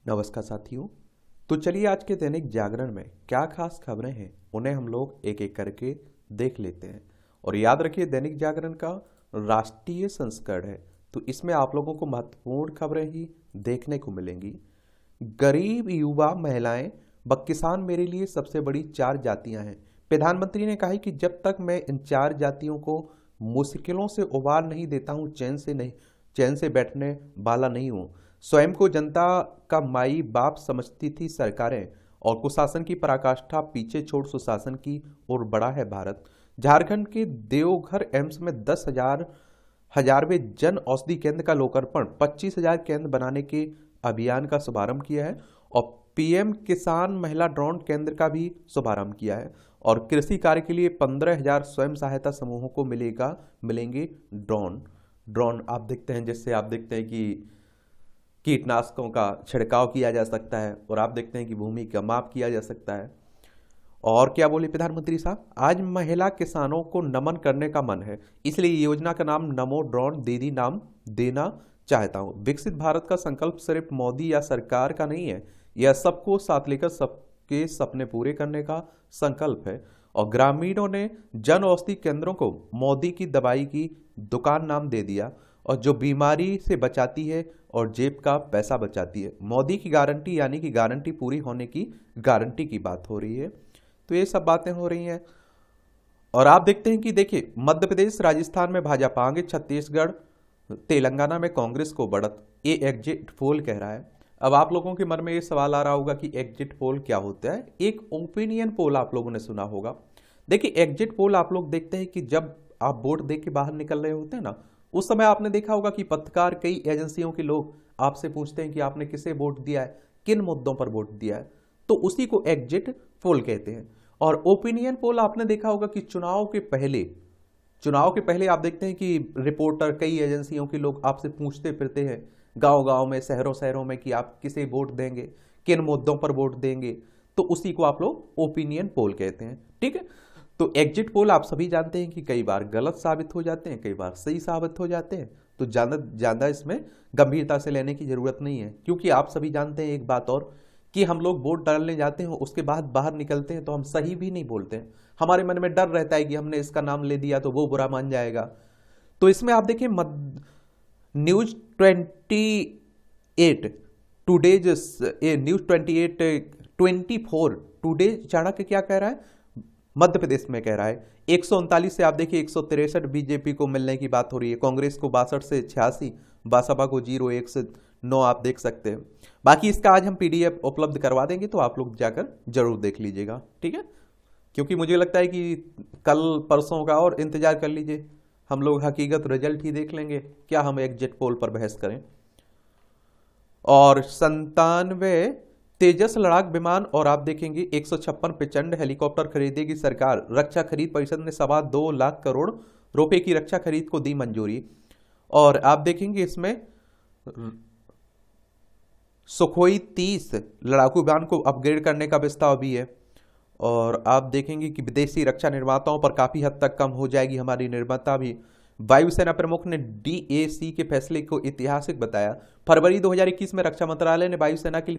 नमस्कार साथियों। तो चलिए आज के दैनिक जागरण में क्या खास खबरें हैं उन्हें हम लोग एक एक करके देख लेते हैं। और याद रखिए दैनिक जागरण का राष्ट्रीय संस्करण है, तो इसमें आप लोगों को महत्वपूर्ण खबरें ही देखने को मिलेंगी। गरीब, युवा, महिलाएं व किसान मेरे लिए सबसे बड़ी चार जातियां हैं। प्रधानमंत्री ने कहा है कि जब तक मैं इन चार जातियों को मुश्किलों से उबार नहीं देता हूं, चैन से बैठने वाला नहीं हूं। स्वयं को जनता का माई बाप समझती थी सरकारें, और कुशासन की पराकाष्ठा पीछे छोड़ सुशासन की ओर बढ़ा है भारत। झारखंड के देवघर एम्स में 10,000वें जन औषधि केंद्र का लोकार्पण, 25,000 केंद्र बनाने के अभियान का शुभारंभ किया है। और पीएम किसान महिला ड्रोन केंद्र का भी शुभारंभ किया है। और कृषि कार्य के लिए 15,000 स्वयं सहायता समूहों को मिलेंगे ड्रोन। आप देखते हैं, जिससे आप देखते हैं कि कीटनाशकों का छिड़काव किया जा सकता है, और आप देखते हैं कि भूमि का माप किया जा सकता है। और क्या बोले प्रधानमंत्री साहब, आज महिला किसानों को नमन करने का मन है, इसलिए योजना का नाम नमो ड्रोन दीदी नाम देना चाहता हूं। विकसित भारत का संकल्प सिर्फ मोदी या सरकार का नहीं है, यह सबको साथ लेकर सबके सपने पूरे करने का संकल्प है। और ग्रामीणों ने जन औषधि केंद्रों को मोदी की दवाई की दुकान नाम दे दिया, और जो बीमारी से बचाती है और जेब का पैसा बचाती है। मोदी की गारंटी, यानी कि गारंटी पूरी होने की गारंटी की बात हो रही है। तो ये सब बातें हो रही हैं। और आप देखते हैं कि देखिए, मध्य प्रदेश राजस्थान में भाजपा आगे, छत्तीसगढ़ तेलंगाना में कांग्रेस को बढ़त, ये एग्जिट पोल कह रहा है। अब आप लोगों के मन में ये सवाल आ रहा होगा कि एग्जिट पोल क्या होता है। एक ओपिनियन पोल आप लोगों ने सुना होगा। देखिए, एग्जिट पोल आप लोग देखते हैं कि जब आप वोट दे के बाहर निकल रहे होते हैं ना, उस समय आपने देखा होगा कि पत्रकार, कई एजेंसियों के लोग आपसे पूछते हैं कि आपने किसे वोट दिया है, किन मुद्दों पर वोट दिया है। तो उसी को एग्जिट पोल कहते हैं। और ओपिनियन पोल आपने देखा होगा कि चुनाव के पहले आप देखते हैं कि रिपोर्टर, कई एजेंसियों के लोग आपसे पूछते फिरते हैं गांव गांव में, शहरों शहरों में, कि आप किसे वोट देंगे, किन मुद्दों पर वोट देंगे। तो उसी को आप लोग ओपिनियन पोल कहते हैं। ठीक है। तो एग्जिट पोल आप सभी जानते हैं कि कई बार गलत साबित हो जाते हैं, कई बार सही साबित हो जाते हैं। तो ज़्यादा इसमें गंभीरता से लेने की ज़रूरत नहीं है, क्योंकि आप सभी जानते हैं एक बात और, कि हम लोग वोट डालने जाते हैं, उसके बाद बाहर निकलते हैं तो हम सही भी नहीं बोलते हैं। हमारे मन में डर रहता है कि हमने इसका नाम ले दिया तो वो बुरा मान जाएगा। तो इसमें आप देखिए, news 28 today's news 24 today Chanakya क्या कह रहा है, मध्य प्रदेश में कह रहा है 139 से आप देखिए 163 बीजेपी को मिलने की बात हो रही है, कांग्रेस को 62 से 86, बसपा को 01 से 9 आप देख सकते हैं। बाकी इसका आज हम पीडीएफ उपलब्ध करवा देंगे, तो आप लोग जाकर जरूर देख लीजिएगा। ठीक है, क्योंकि मुझे लगता है कि कल परसों का और इंतजार कर लीजिए, हम लोग हकीकत रिजल्ट ही देख लेंगे, क्या हम एग्जिट पोल पर बहस करें। और 97 तेजस लड़ाक विमान, और आप देखेंगे 156 प्रचंड हेलीकॉप्टर खरीदेगी सरकार। रक्षा खरीद परिषद ने 2.25 लाख करोड़ रुपए की रक्षा खरीद को दी मंजूरी। और आप देखेंगे इसमें सुखोई 30 लड़ाकू विमान को अपग्रेड करने का प्रस्ताव भी है। और आप देखेंगे कि विदेशी रक्षा निर्माताओं पर काफी हद तक कम हो जाएगी हमारी निर्माता भी। वायुसेना प्रमुख ने डीएसी के फैसले को ऐतिहासिक बताया। फरवरी 2021 में रक्षा मंत्रालय ने वायुसेना के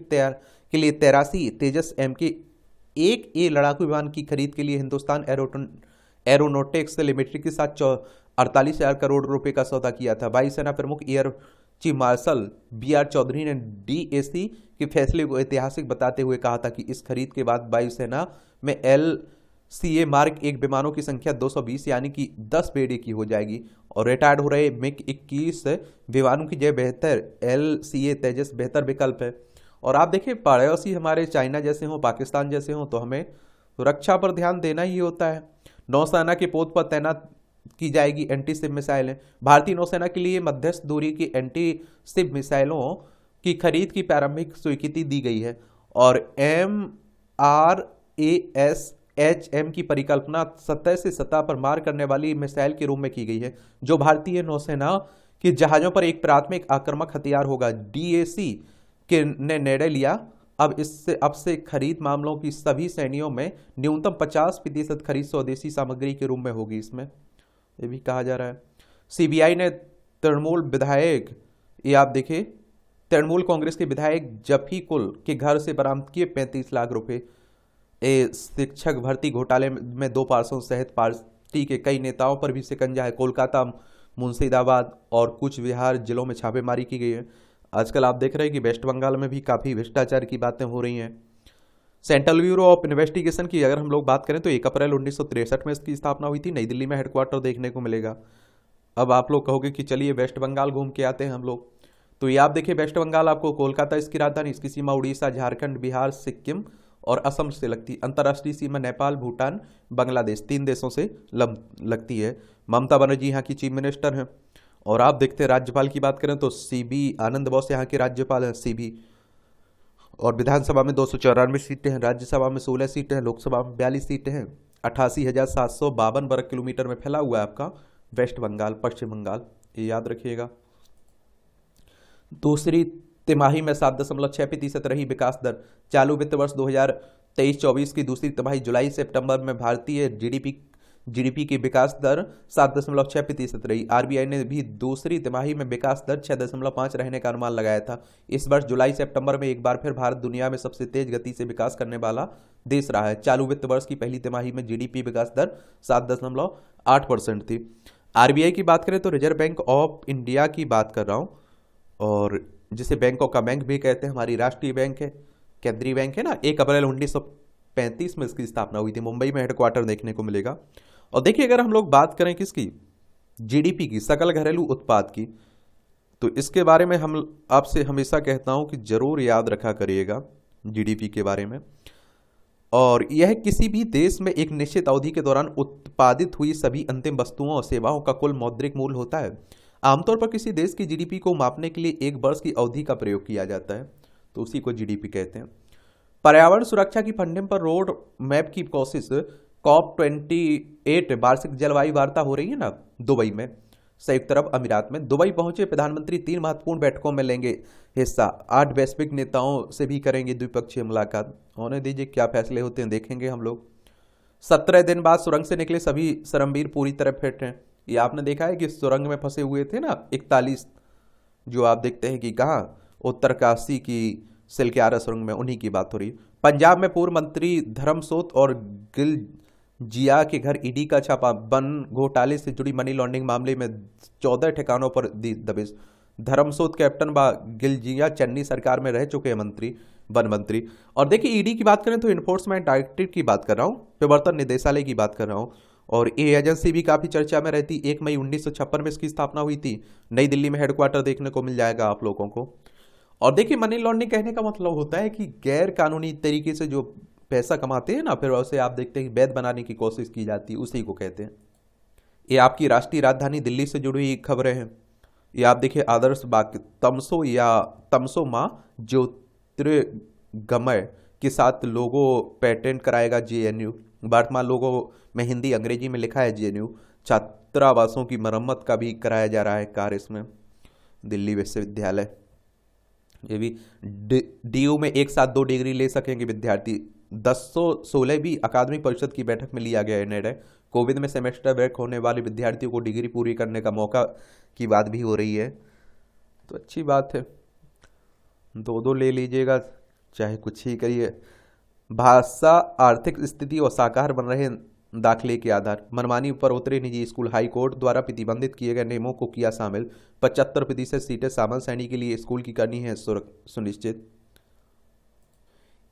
लिए 83 तेजस MK-1A लड़ाकू विमान की खरीद के लिए हिंदुस्तान एरोनॉटिक्स लिमिटेड के साथ 48,000 करोड़ रुपए का सौदा किया था। वायुसेना प्रमुख air chief marshal BR Chaudhary ने डीएसी के फैसले को ऐतिहासिक बताते हुए कहा था कि इस खरीद के बाद वायुसेना में LCA मार्क 1 विमानों की संख्या 220 यानी कि 10 बेड़े की हो जाएगी। और रिटायर्ड हो रहे MiG-21 विमानों की जगह बेहतर LCA तेजस बेहतर विकल्प है। और आप देखिए, पड़ोसी हमारे चाइना जैसे हों, पाकिस्तान जैसे हों, तो हमें रक्षा पर ध्यान देना ही होता है। नौसेना के पोत पर तैनात की जाएगी एंटी शिप मिसाइलें। भारतीय नौसेना के लिए मध्यस्थ दूरी की एंटी शिप मिसाइलों की खरीद की प्रारंभिक स्वीकृति दी गई है। और MRASHM की परिकल्पना सतह से सतह पर मार करने वाली मिसाइल के रूप में की गई है, जो भारतीय नौसेना के जहाजों पर एक प्राथमिक आक्रामक हथियार होगा। डीएसी के ने निर्णय लिया अब से खरीद मामलों की सभी श्रेणियों में न्यूनतम 50% खरीद स्वदेशी सामग्री के रूप में होगी। इसमें ये भी कहा जा रहा है। सीबीआई ने तृणमूल विधायक, ये आप देखिए तृणमूल कांग्रेस के विधायक जफी कुल के घर से बरामद किए 35 लाख रुपए। शिक्षक भर्ती घोटाले में 2 पार्षदों सहित पार्टी के कई नेताओं पर भी शिकंजा है। कोलकाता, मुर्शिदाबाद और कुछ बिहार जिलों में छापेमारी की गई है। आजकल आप देख रहे हैं कि वेस्ट बंगाल में भी काफ़ी भ्रष्टाचार की बातें हो रही हैं। सेंट्रल ब्यूरो ऑफ इन्वेस्टिगेशन की अगर हम लोग बात करें तो 1 अप्रैल 1963 में इसकी स्थापना हुई थी। नई दिल्ली में हेडक्वार्टर देखने को मिलेगा। अब आप लोग कहोगे कि चलिए वेस्ट बंगाल घूम के आते हैं हम लोग, तो ये आप देखिए वेस्ट बंगाल आपको कोलकाता इसकी राजधानी, इसकी सीमा उड़ीसा, झारखंड, बिहार, सिक्किम और असम से लगती। अंतर्राष्ट्रीय सीमा नेपाल, भूटान, बांग्लादेश 3 देशों से लगती है। ममता बनर्जी यहाँ की चीफ मिनिस्टर हैं। और आप देखते हैं राज्यपाल की बात करें तो सीबी आनंद बोस यहाँ के राज्यपाल हैं, सीबी। और विधानसभा में 294 सीटें हैं, राज्यसभा में 16 सीटें हैं, लोकसभा में 42 सीटें हैं। 88,752 वर्ग किलोमीटर में फैला हुआ है आपका वेस्ट बंगाल, पश्चिम बंगाल, ये याद रखिएगा। दूसरी तिमाही में 7.6% रही विकास दर। चालू वित्त वर्ष 2023-24 की दूसरी तिमाही जुलाई से सितंबर में भारतीय जीडीपी की विकास दर 7.6% रही। आरबीआई ने भी दूसरी तिमाही में विकास दर 6.5 रहने का अनुमान लगाया था। इस वर्ष जुलाई से सितंबर में एक बार फिर भारत दुनिया में सबसे तेज गति से विकास करने वाला देश रहा है। चालू वित्त वर्ष की पहली तिमाही में जीडीपी विकास दर 7.8% थी। आरबीआई की बात करें तो रिजर्व बैंक ऑफ इंडिया की बात कर रहा हूँ, और जिसे बैंकों का बैंक भी कहते हैं, हमारी राष्ट्रीय बैंक है, केंद्रीय बैंक है ना। 1 अप्रैल 1935 में इसकी स्थापना हुई थी। मुंबई में हेडक्वार्टर देखने को मिलेगा। और देखिए अगर हम लोग बात करें किसकी, जीडीपी की, सकल घरेलू उत्पाद की, तो इसके बारे में हम आपसे हमेशा कहता हूं कि जरूर याद रखा करिएगा जीडीपी के बारे में। और यह किसी भी देश में एक निश्चित अवधि के दौरान उत्पादित हुई सभी अंतिम वस्तुओं और सेवाओं का कुल मौद्रिक मूल्य होता है। आमतौर पर किसी देश की जीडीपी को मापने के लिए 1 वर्ष की अवधि का प्रयोग किया जाता है, तो उसी को जीडीपी कहते हैं। पर्यावरण सुरक्षा की फंडिंग पर रोड मैप की कोशिश COP28 वार्षिक जलवायु वार्ता हो रही है ना दुबई में, संयुक्त अरब अमीरात में। दुबई पहुंचे प्रधानमंत्री 3 महत्वपूर्ण बैठकों में लेंगे हिस्सा। 8 वैश्विक नेताओं से भी करेंगे द्विपक्षीय मुलाकात। होने दीजिए क्या फैसले होते हैं देखेंगे हम लोग। 17 दिन बाद सुरंग से निकले सभी श्रमवीर पूरी तरह फिट हैं। ये आपने देखा है कि सुरंग में फंसे हुए थे ना 41, जो आप देखते हैं कि कहाँ, उत्तरकाशी की सिलक्यारा सुरंग में, उन्हीं की बात हो रही है। पंजाब में पूर्व मंत्री धर्मसोत और गिल जिया के घर ईडी का छापा। वन घोटाले से जुड़ी मनी लॉन्ड्रिंग मामले में 14 ठिकानों पर दी दबिश। धर्मसोत कैप्टन व गिलजिया चन्नी सरकार में रह चुके मंत्री, वन मंत्री। और देखिए ईडी की बात करें तो इन्फोर्समेंट डायरेक्टरेट की बात कर रहा हूँ, प्रवर्तन निदेशालय की बात कर रहा हूँ। और ये एजेंसी भी काफी चर्चा में रहती। 1 मई 1956 में इसकी स्थापना हुई थी। नई दिल्ली में हेडक्वार्टर देखने को मिल जाएगा आप लोगों को। और देखिए मनी लॉन्ड्रिंग कहने का मतलब होता है कि गैर कानूनी तरीके से जो पैसा कमाते हैं ना, फिर उसे आप देखते हैं कि वैध बनाने की कोशिश की जाती है, उसी को कहते हैं। ये आपकी राष्ट्रीय राजधानी दिल्ली से जुड़ी हुई खबरें हैं। ये आप देखिए आदर्श बाग तमसो या तमसो माँ ज्योतिर्गमय के साथ लोगो पेटेंट कराएगा जेएनयू। वर्तमान लोगो में हिंदी अंग्रेजी में लिखा है जेएनयू। छात्रावासों की मरम्मत का भी कराया जा रहा है कार्य इसमें। दिल्ली विश्वविद्यालय, ये भी डीयू में एक साथ 2 डिग्री ले सकेंगे विद्यार्थी। 1016वीं अकादमिक परिषद की बैठक में लिया गया निर्णय। कोविड में सेमेस्टर ब्रेक होने वाले विद्यार्थियों को डिग्री पूरी करने का मौका की बात भी हो रही है, तो अच्छी बात है। 2-2 ले लीजिएगा, चाहे कुछ ही करिए। भाषा, आर्थिक स्थिति और साकार बन रहे दाखिले के आधार। मनमानी पर उतरे निजी स्कूल, हाई कोर्ट द्वारा प्रतिबंधित किए गए नियमों को किया शामिल। 75% सीटें सामान्य श्रेणी के लिए स्कूल की करनी है सुनिश्चित।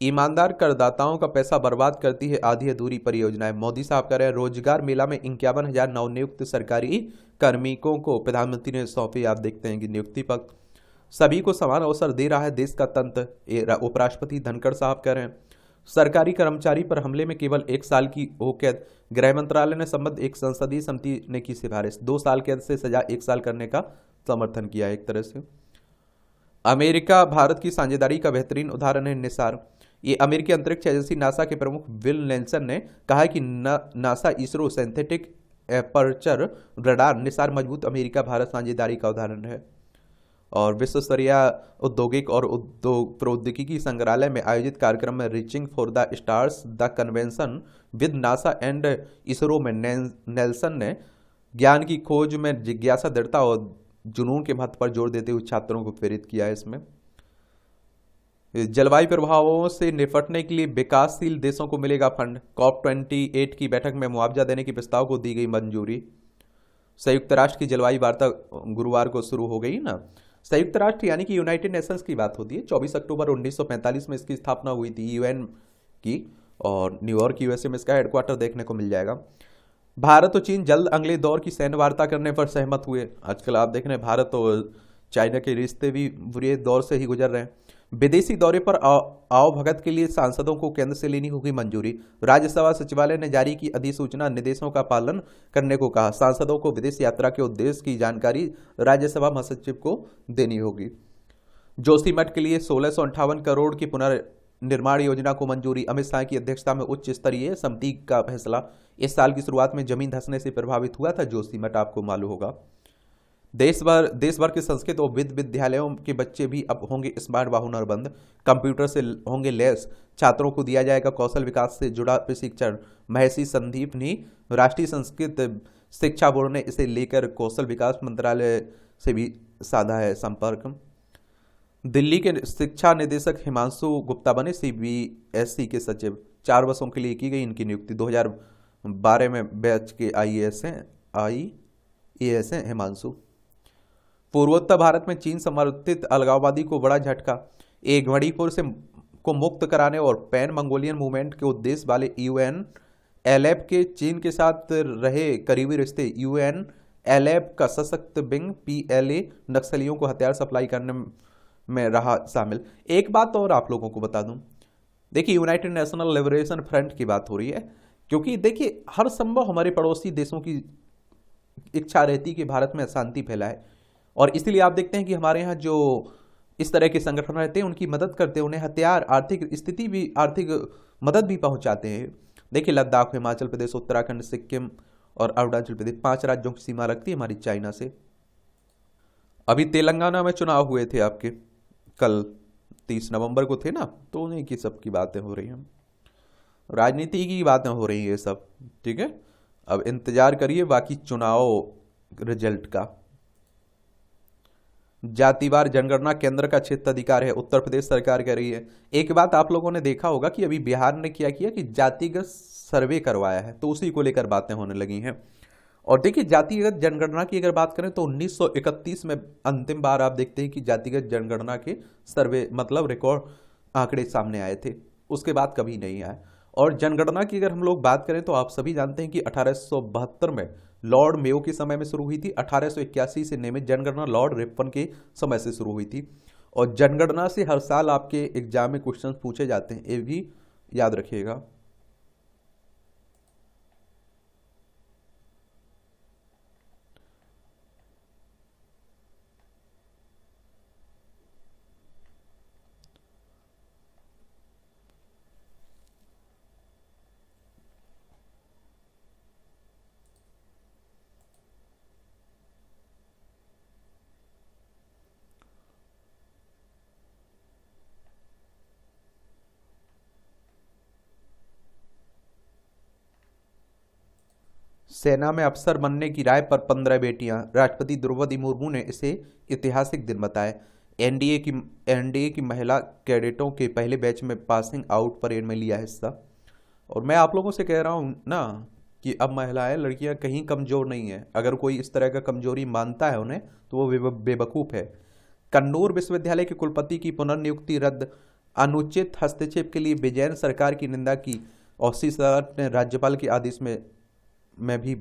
ईमानदार करदाताओं का पैसा बर्बाद करती है आधी अधूरी परियोजनाएं। मोदी साहब कह रहे हैं रोजगार मेला में 51,000 नवनियुक्त सरकारी कार्मिकों को प्रधानमंत्री ने सौंपी। आप देखते हैं कि नियुक्ति पत्र सभी को समान अवसर दे रहा है देश का तंत्र। उपराष्ट्रपति धनखड़ साहब कह रहे हैं सरकारी कर्मचारी पर हमले में केवल 1 साल की हो कैद। गृह मंत्रालय ने संबंध एक संसदीय समिति ने की सिफारिश। 2 साल कैद से सजा 1 साल करने का समर्थन किया एक तरह से। अमेरिका भारत की साझेदारी का बेहतरीन उदाहरण है निसार। ये अमेरिकी अंतरिक्ष एजेंसी नासा के प्रमुख विल नेल्सन ने कहा है कि NASA ISRO synthetic aperture radar Nisar मजबूत अमेरिका भारत साझेदारी का उदाहरण है। और विश्व स्तरीय औद्योगिक और उद्योग प्रौद्योगिकी संग्रहालय में आयोजित कार्यक्रम में reaching for the stars the convention with NASA and ISRO में नेल्सन ने ज्ञान की खोज में जिज्ञासा, दृढ़ता और जुनून के महत्व पर जोर देते हुए छात्रों को प्रेरित किया है इसमें। जलवायु प्रभावों से निपटने के लिए विकासशील देशों को मिलेगा फंड। COP28 की बैठक में मुआवजा देने के प्रस्ताव को दी गई मंजूरी। संयुक्त राष्ट्र की जलवायु वार्ता गुरुवार को शुरू हो गई ना। संयुक्त राष्ट्र यानी कि यूनाइटेड नेशंस की बात होती है। 24 अक्टूबर 1945 में इसकी स्थापना हुई थी, यूएन की, और न्यूयॉर्क यूएसए में इसका हेडक्वार्टर देखने को मिल जाएगा। भारत और चीन जल्द अगले दौर की सैन्य वार्ता करने पर सहमत हुए। आजकल आप देख रहे हैं भारत और चाइना के रिश्ते भी बुरे दौर से ही गुजर रहे हैं। विदेशी दौरे पर आवभगत के लिए सांसदों को केंद्र से लेनी होगी मंजूरी। राज्यसभा सचिवालय ने जारी की अधिसूचना, निर्देशों का पालन करने को कहा। सांसदों को विदेश यात्रा के उद्देश्य की जानकारी राज्यसभा महासचिव को देनी होगी। जोशीमठ के लिए 1658 करोड़ की पुनर्निर्माण योजना को मंजूरी। अमित शाह की अध्यक्षता में उच्च स्तरीय समिति का फैसला। इस साल की शुरुआत में जमीन धंसने से प्रभावित हुआ था जोशीमठ, आपको मालूम होगा। देश भर के संस्कृत और विद्यालयों के बच्चे भी अब होंगे स्मार्ट व हुनरमंद, कंप्यूटर से होंगे लैस। छात्रों को दिया जाएगा कौशल विकास से जुड़ा प्रशिक्षण। महर्षि संदीप ने राष्ट्रीय संस्कृत शिक्षा बोर्ड ने इसे लेकर कौशल विकास मंत्रालय से भी साधा है संपर्क। दिल्ली के शिक्षा निदेशक हिमांशु गुप्ता बने CBSE के सचिव। 4 वर्षों के लिए की गई इनकी नियुक्ति। 2012 में बैच के IAS हैं हिमांशु। पूर्वोत्तर भारत में चीन समर्थित अलगाववादी को बड़ा झटका। एक मणिपुर से को मुक्त कराने और पैन मंगोलियन मूवमेंट के उद्देश्य वाले UNLF के चीन के साथ रहे करीबी रिश्ते। UNLF का सशक्त विंग PLA नक्सलियों को हथियार सप्लाई करने में रहा शामिल। एक बात और आप लोगों को बता दूं, देखिए यूनाइटेड नेशनल लिबरेशन फ्रंट की बात हो रही है, क्योंकि देखिए हर संभव हमारे पड़ोसी देशों की इच्छा रहती कि भारत में अशांति फैलाए, और इसीलिए आप देखते हैं कि हमारे यहाँ जो इस तरह के संगठन रहते हैं उनकी मदद करते हैं, उन्हें हथियार, आर्थिक मदद भी पहुंचाते हैं। देखिए लद्दाख, हिमाचल प्रदेश, उत्तराखंड, सिक्किम और अरुणाचल प्रदेश 5 राज्यों की सीमा रखती है हमारी चाइना से। अभी तेलंगाना में चुनाव हुए थे आपके, कल 30 नवंबर को थे ना, तो उन्हीं की सब की बातें हो रही हैं, राजनीति की बातें हो रही है सब, ठीक है। अब इंतजार करिए बाकी चुनाव रिजल्ट का। जातिवार जनगणना केंद्र का क्षेत्राधिकार है, उत्तर प्रदेश सरकार कह रही है। एक बात आप लोगों ने देखा होगा कि अभी बिहार ने क्या किया कि जातिगत सर्वे करवाया है, तो उसी को लेकर बातें होने लगी हैं। और देखिए जातिगत जनगणना की अगर बात करें तो 1931 में अंतिम बार आप देखते हैं कि जातिगत जनगणना के सर्वे मतलब रिकॉर्ड आंकड़े सामने आए थे, उसके बाद कभी नहीं आए। और जनगणना की अगर हम लोग बात करें तो आप सभी जानते हैं कि 1872 में लॉर्ड मेयो के समय में शुरू हुई थी। 1881 से नियमित जनगणना लॉर्ड रिपन के समय से शुरू हुई थी। और जनगणना से हर साल आपके एग्जाम में क्वेश्चन पूछे जाते हैं, ये भी याद रखिएगा। सेना में अफसर बनने की राय पर 15 बेटियां। राष्ट्रपति द्रौपदी मुर्मू ने इसे ऐतिहासिक दिन बताया। एनडीए की महिला कैडेटों के पहले बैच में पासिंग आउट परेड में लिया हिस्सा। और मैं आप लोगों से कह रहा हूं ना कि अब महिलाएं, लड़कियां कहीं कमजोर नहीं है। अगर कोई इस तरह का कमजोरी मानता है उन्हें, तो वो बेवकूफ़ है। कन्नूर विश्वविद्यालय के कुलपति की पुनर्नियुक्ति रद्द। अनुचित हस्तक्षेप के लिए विजयन सरकार की निंदा की। और सी सरकार ने राज्यपाल के आदेश में भी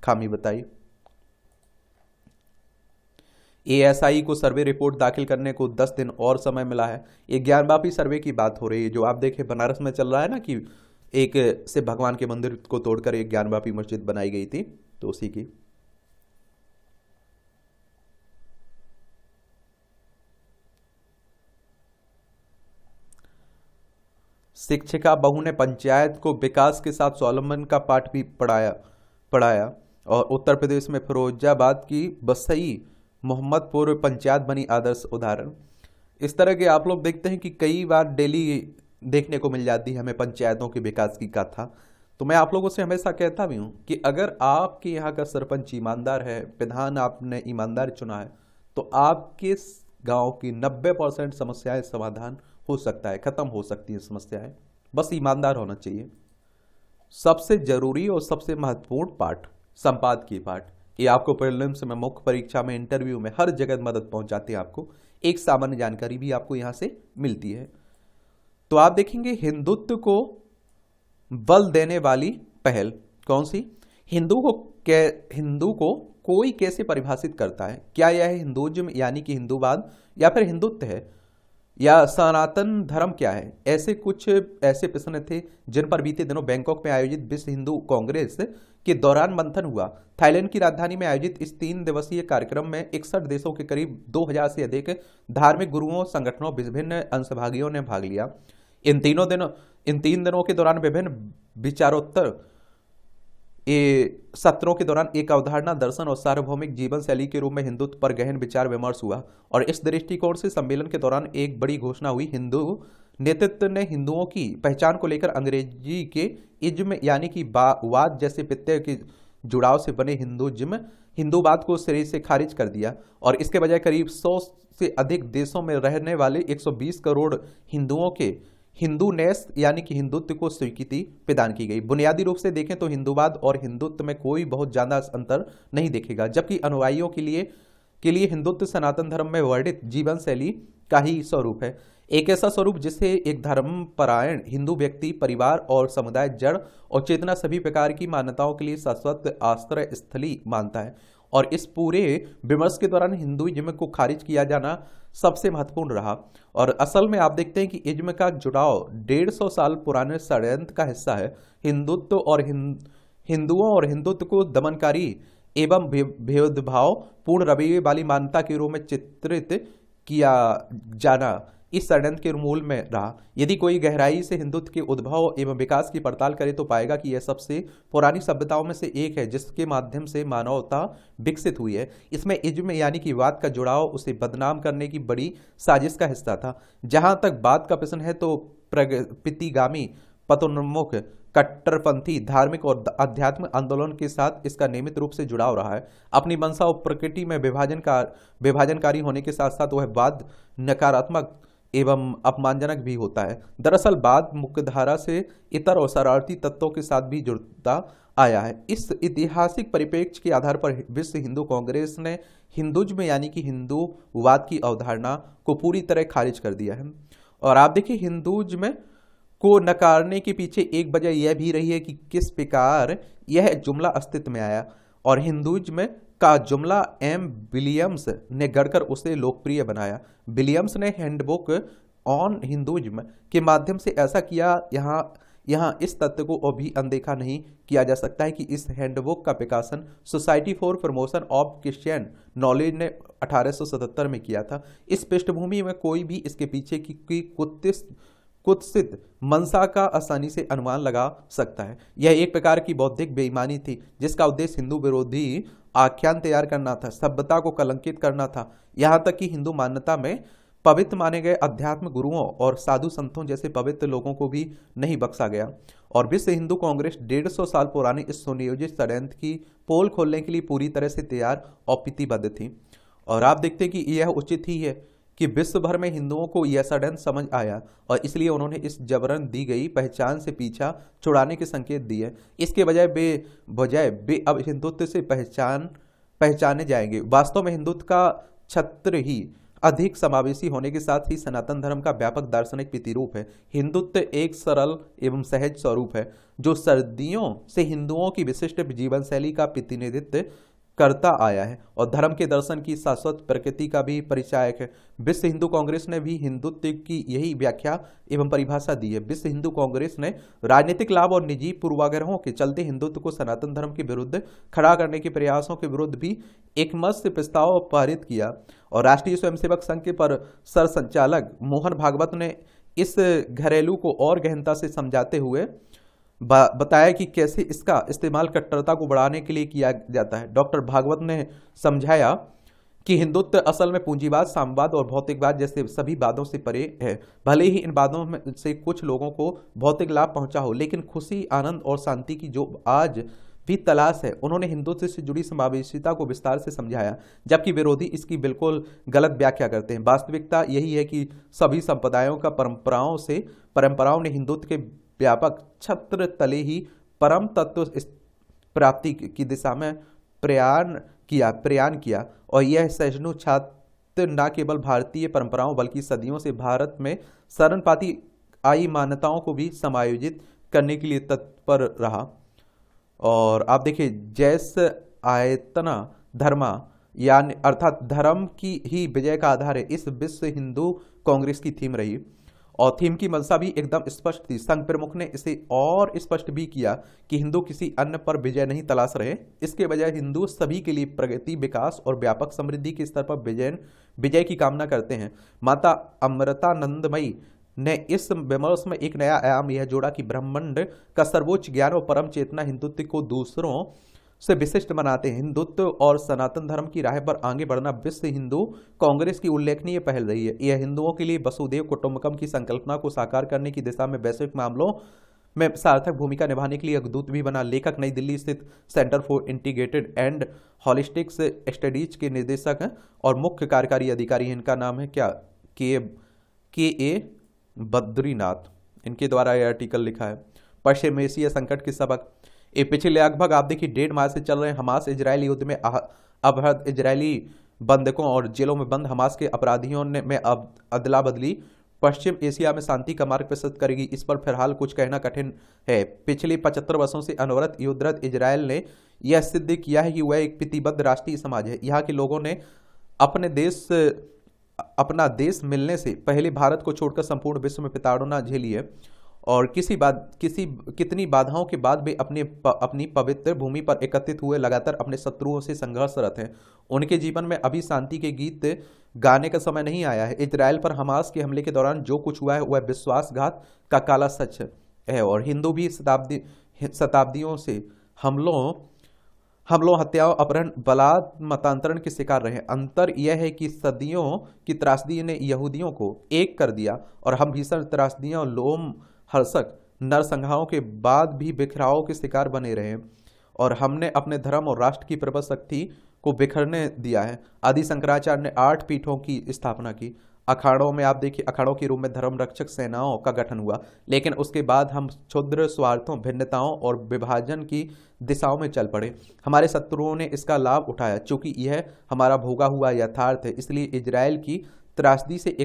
खामी बताई। ASI को सर्वे रिपोर्ट दाखिल करने को 10 दिन और समय मिला है। ये ज्ञानवापी सर्वे की बात हो रही है, जो आप देखें बनारस में चल रहा है ना, कि एक से भगवान के मंदिर को तोड़कर एक ज्ञानवापी मस्जिद बनाई गई थी, तो उसी की। शिक्षिका बहू ने पंचायत को विकास के साथ स्वावलंबन का पाठ भी पढ़ाया। और उत्तर प्रदेश में फिरोजाबाद की बसई मोहम्मदपुर पंचायत बनी आदर्श उदाहरण। इस तरह के आप लोग देखते हैं कि कई बार डेली देखने को मिल जाती है हमें पंचायतों के विकास की कथा। तो मैं आप लोगों से हमेशा कहता भी हूँ कि अगर आपके यहाँ का सरपंच ईमानदार है, प्रधान आपने ईमानदार चुना है, तो आपके गांव की 90% समस्याएं समाधान हो सकता है, खत्म हो सकती है समस्याएं। बस ईमानदार होना चाहिए। सबसे जरूरी और सबसे महत्वपूर्ण पाठ संपादकीय पाठ, ये आपको प्रीलिम्स में, मुख्य परीक्षा में, इंटरव्यू में, हर जगह मदद पहुंचाती है आपको। एक सामान्य जानकारी भी आपको यहां से मिलती है। तो आप देखेंगे हिंदुत्व को बल देने वाली पहल कौन सी? हिंदू को कोई कैसे परिभाषित करता है? क्या यह हिंदुइज्म यानी कि हिंदूवाद, या फिर हिंदुत्व है, या सनातन धर्म क्या है? ऐसे प्रश्न थे जिन पर बीते दिनों बैंकॉक में आयोजित विश्व हिंदू कांग्रेस के दौरान मंथन हुआ। थाईलैंड की राजधानी में आयोजित इस 3 दिवसीय कार्यक्रम में 61 देशों के करीब 2000 से अधिक धार्मिक गुरुओं, संगठनों, विभिन्न अंशभागियों ने भाग लिया। इन 3 दिनों के दौरान विभिन्न विचारोत्तर सत्रों के दौरान एक अवधारणा, दर्शन और सार्वभौमिक जीवन शैली के रूप में हिंदुत्व पर गहन विचार विमर्श हुआ। और इस दृष्टिकोण से सम्मेलन के दौरान एक बड़ी घोषणा हुई। हिंदू नेतृत्व ने हिंदुओं की पहचान को लेकर अंग्रेजी के इज्म यानी कि वाद जैसे प्रत्यय के जुड़ाव से बने हिंदूवाद को सिरे से खारिज कर दिया और इसके बजाय करीब 100 से अधिक देशों में रहने वाले 120 करोड़ हिंदुओं के हिंदू नेस यानी कि हिंदुत्व को स्वीकृति प्रदान की गई। बुनियादी रूप से देखें तो हिंदूवाद और हिंदुत्व में कोई बहुत ज्यादा अंतर नहीं दिखेगा, जबकि अनुयायियों के लिए हिंदुत्व सनातन धर्म में वर्णित जीवन शैली का ही स्वरूप है। एक ऐसा स्वरूप जिसे एक धर्मपरायण हिंदू व्यक्ति, परिवार और समुदाय जड़ और चेतना सभी प्रकार की मान्यताओं के लिए शाश्वत आश्रय स्थली मानता है। और इस पूरे विमर्श के दौरान हिंदुइज्म को खारिज किया जाना सबसे महत्वपूर्ण रहा। और असल में आप देखते हैं कि इज्म का जुड़ाव 150 साल पुराने षड्यंत्र का हिस्सा है। हिंदुत्व और हिंदुओं और हिंदुत्व को दमनकारी एवं भेदभाव पूर्ण रवैये वाली मान्यता के रूप में चित्रित किया जाना इस षड्यंत्र के मूल में रहा। यदि कोई गहराई से हिंदुत्व के उद्भव एवं विकास की पड़ताल करे तो पाएगा कि यह सबसे पुरानी सभ्यताओं में से एक है जिसके माध्यम से मानवता विकसित हुई है। इसमें इज्म यानी कि वाद का जुड़ाव उसे बदनाम करने की बड़ी साजिश का हिस्सा था। जहां तक बात का प्रश्न है तो प्रगतिगामी, पतोन्मुख, कट्टरपंथी धार्मिक और आध्यात्मिक आंदोलन के साथ इसका नियमित रूप से जुड़ाव रहा है। अपनी मंशा और प्रकृति में विभाजनकारी होने के साथ साथ वह वाद नकारात्मक एवं अपमानजनक भी होता है। दरअसल वाद मुख्यधारा से इतर और शरारती तत्वों के साथ भी जुड़ता आया है। इस ऐतिहासिक परिप्रेक्ष्य के आधार पर विश्व हिंदू कांग्रेस ने हिंदुइज्म यानी कि हिंदूवाद की अवधारणा को पूरी तरह खारिज कर दिया है। और आप देखिए हिंदुइज्म को नकारने के पीछे एक वजह यह भी रही है कि किस प्रकार यह जुमला अस्तित्व में आया। और हिंदुइज्म का जुमला एम विलियम्स ने गढ़कर उसे लोकप्रिय बनाया। विलियम्स ने हैंडबुक ऑन हिंदुइज्म के माध्यम से ऐसा किया। यहाँ इस तथ्य को अभी अनदेखा नहीं किया जा सकता है कि इस हैंडबुक का प्रकाशन society for promotion of Christian knowledge ने 1877 में किया था। इस पृष्ठभूमि में कोई भी इसके पीछे की कुत्सित मंशा का आसानी से अनुमान लगा सकता है। यह एक प्रकार की बौद्धिक बेईमानी थी जिसका उद्देश्य हिंदू विरोधी आख्यान तैयार करना था, सभ्यता को कलंकित करना था। यहाँ तक कि हिंदू मान्यता में पवित्र माने गए अध्यात्म गुरुओं और साधु संतों जैसे पवित्र लोगों को भी नहीं बख्शा गया। और विश्व हिंदू कांग्रेस 150 साल पुरानी इस सुनियोजित षड्यंत्र की पोल खोलने के लिए पूरी तरह से तैयार और प्रतिबद्ध थी। और आप देखते हैं कि यह उचित ही है कि विश्व भर में हिंदुओं को यह सडन समझ आया और इसलिए उन्होंने इस जबरन दी गई पहचान से पीछा छुड़ाने के संकेत दिए। इसके बजाय वे अब हिंदुत्व से पहचाने जाएंगे। वास्तव में हिंदुत्व का छत्र ही अधिक समावेशी होने के साथ ही सनातन धर्म का व्यापक दार्शनिक प्रतिरूप है। हिंदुत्व एक सरल एवं सहज स्वरूप है जो सदियों से हिंदुओं की विशिष्ट जीवन शैली का प्रतिनिधित्व करता आया है और धर्म के दर्शन की शाश्वत प्रकृति का भी परिचायक है। विश्व हिंदू कांग्रेस ने भी हिंदुत्व की यही व्याख्या एवं परिभाषा दी है। विश्व हिंदू कांग्रेस ने राजनीतिक लाभ और निजी पूर्वाग्रहों के चलते हिंदुत्व को सनातन धर्म के विरुद्ध खड़ा करने के प्रयासों के विरुद्ध भी एक मत से प्रस्ताव पारित किया। और राष्ट्रीय स्वयंसेवक संघ के पर सरसंचालक मोहन भागवत ने इस घरेलू को और गहनता से समझाते हुए बताया कि कैसे इसका इस्तेमाल कट्टरता को बढ़ाने के लिए किया जाता है। डॉक्टर भागवत ने समझाया कि हिंदुत्व असल में पूंजीवाद, साम्यवाद और भौतिकवाद जैसे सभी वादों से परे है। भले ही इन वादों में से कुछ लोगों को भौतिक लाभ पहुंचा हो, लेकिन खुशी, आनंद और शांति की जो आज भी तलाश है। उन्होंने हिंदुत्व से जुड़ी समावेशिता को विस्तार से समझाया, जबकि विरोधी इसकी बिल्कुल गलत व्याख्या करते हैं। वास्तविकता यही है कि सभी संप्रदायों का परंपराओं ने हिंदुत्व के व्यापक छत्र तले ही परम तत्व प्राप्ति की दिशा में प्रयाण किया और यह सहिष्णु छात्र न केवल भारतीय परंपराओं बल्कि सदियों से भारत में शरण पाती आई मान्यताओं को भी समायोजित करने के लिए तत्पर रहा। और आप देखिए, जैस आयतना धर्मा यानी अर्थात धर्म की ही विजय का आधार है, इस विश्व हिंदू कांग्रेस की थीम रही और थीम की मंशा भी एकदम स्पष्ट थी। संघ प्रमुख ने इसे और स्पष्ट भी किया कि हिंदू किसी अन्य पर विजय नहीं तलाश रहे, इसके बजाय हिंदू सभी के लिए प्रगति, विकास और व्यापक समृद्धि के स्तर पर विजय की कामना करते हैं। माता अमृतानंदमयी ने इस विमर्श में एक नया आयाम यह जोड़ा कि ब्रह्मांड का सर्वोच्च ज्ञान और परम चेतना हिंदुत्व को दूसरों से विशिष्ट बनाते हैं। हिंदुत्व और सनातन धर्म की राह पर आगे बढ़ना विश्व हिंदू कांग्रेस की उल्लेखनीय पहल रही है। यह हिंदुओं के लिए वसुधैव कुटुंबकम की संकल्पना को साकार करने की दिशा में वैश्विक मामलों में सार्थक भूमिका निभाने के लिए एक दूत भी बना। लेखक नई दिल्ली स्थित centre for integrated and holistic studies के निदेशक हैं और मुख्य कार्यकारी अधिकारी हैं। इनका नाम है क्या, के ए बद्रीनाथ। इनके द्वारा यह आर्टिकल लिखा है। पश्चिम एशिया संकट के सबक। ये पिछले लगभग आप देखिए 1.5 माह से चल रहे हमास इजरायली युद्ध में अवहद इजरायली बंधकों और जेलों में बंद हमास के अपराधियों ने में अदला बदली पश्चिम एशिया में शांति का मार्ग प्रशस्त करेगी, इस पर फिलहाल कुछ कहना कठिन है। पिछले 75 वर्षों से अनवरत युद्धरत इजरायल ने यह सिद्ध किया है कि वह एक प्रतिबद्ध राष्ट्रीय समाज है। यहाँ के लोगों ने अपना देश मिलने से पहले भारत को छोड़कर संपूर्ण विश्व में प्रताड़ना झेली है और कितनी बाधाओं के बाद वे अपनी पवित्र भूमि पर एकत्रित हुए लगातार अपने शत्रुओं से संघर्षरत हैं। उनके जीवन में अभी शांति के गीत गाने का समय नहीं आया है। इजरायल पर हमास के हमले के दौरान जो कुछ हुआ है वह विश्वासघात का काला सच है और हिंदू भी शताब्दियों से हमलों, हत्याओं, अपहरण, बलात्, मतांतरण के शिकार रहे। अंतर यह है कि सदियों की त्रासदी ने यहूदियों को एक कर दिया और हम भीषण त्रासदियों, लोम हर्षक नरसंहारों के बाद भी बिखराव के शिकार बने रहे और हमने अपने धर्म और राष्ट्र की प्रबल शक्ति को बिखरने दिया है। आदि शंकराचार्य ने 8 पीठों की स्थापना की। अखाड़ों में आप देखिए, अखाड़ों के रूप में धर्म रक्षक सेनाओं का गठन हुआ, लेकिन उसके बाद हम क्षुद्र स्वार्थों, भिन्नताओं और विभाजन की दिशाओं में चल पड़े। हमारे शत्रुओं ने इसका लाभ उठाया। चूंकि यह हमारा भोगा हुआ यथार्थ है, इसलिए इजरायल की त्रासदी से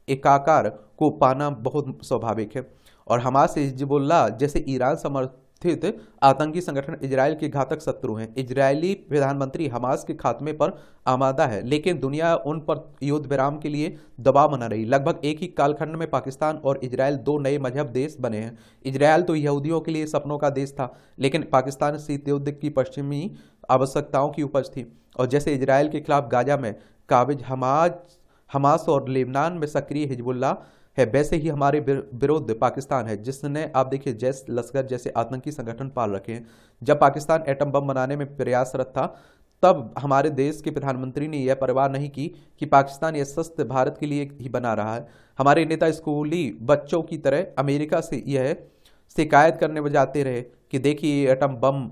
एकाकार को पाना बहुत स्वाभाविक है और हमास, हिजबुल्लाह जैसे ईरान समर्थित आतंकी संगठन इजरायल के घातक शत्रु हैं। इजरायली प्रधानमंत्री हमास के खात्मे पर आमादा है, लेकिन दुनिया उन पर युद्ध विराम के लिए दबाव बना रही। लगभग एक ही कालखंड में पाकिस्तान और इजरायल 2 नए मजहब देश बने हैं। इजरायल तो यहूदियों के लिए सपनों का देश था, लेकिन पाकिस्तान शीत युद्ध की पश्चिमी आवश्यकताओं की उपज थी। और जैसे इजरायल के खिलाफ गाजा में काबिज हमास और लेबनान में सक्रिय हिजबुल्लाह है, वैसे ही हमारे विरुद्ध पाकिस्तान है, जिसने आप देखिए जैश लश्कर जैसे आतंकी संगठन पाल रखे हैं। जब पाकिस्तान एटम बम बनाने में प्रयासरत था, तब हमारे देश के प्रधानमंत्री ने यह परवाह नहीं की कि पाकिस्तान यह शस्त्र भारत के लिए ही बना रहा है। हमारे नेता स्कूली बच्चों की तरह अमेरिका से यह शिकायत करने में जाते रहे कि देखिए ये एटम बम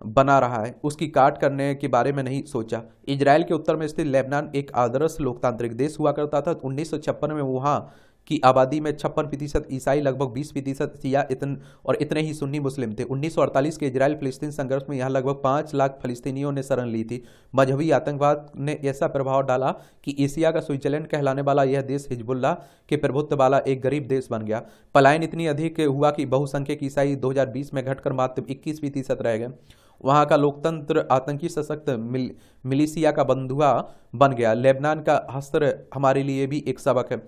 बना रहा है, उसकी काट करने के बारे में नहीं सोचा। इजरायल के उत्तर में स्थित लेबनान एक आदर्श लोकतांत्रिक देश हुआ करता था। 1956 में वहाँ की आबादी में 56% ईसाई, लगभग 20% शिया और इतने ही सुन्नी मुस्लिम थे। 1948 के इजरायल फिलिस्तीन संघर्ष में यहाँ लगभग 5 लाख फिलिस्तीनियों ने शरण ली थी। मजहबी आतंकवाद ने ऐसा प्रभाव डाला कि एशिया का स्विट्जरलैंड कहलाने वाला यह देश हिजबुल्लाह के प्रभुत्व वाला एक गरीब देश बन गया। पलायन इतनी अधिक हुआ कि बहुसंख्यक ईसाई 2020 में घटकर मात्र 21% रह गए। वहाँ का लोकतंत्र आतंकी सशक्त मिलिशिया का बंधुआ बन गया। लेबनान का हस्र हमारे लिए भी एक सबक है।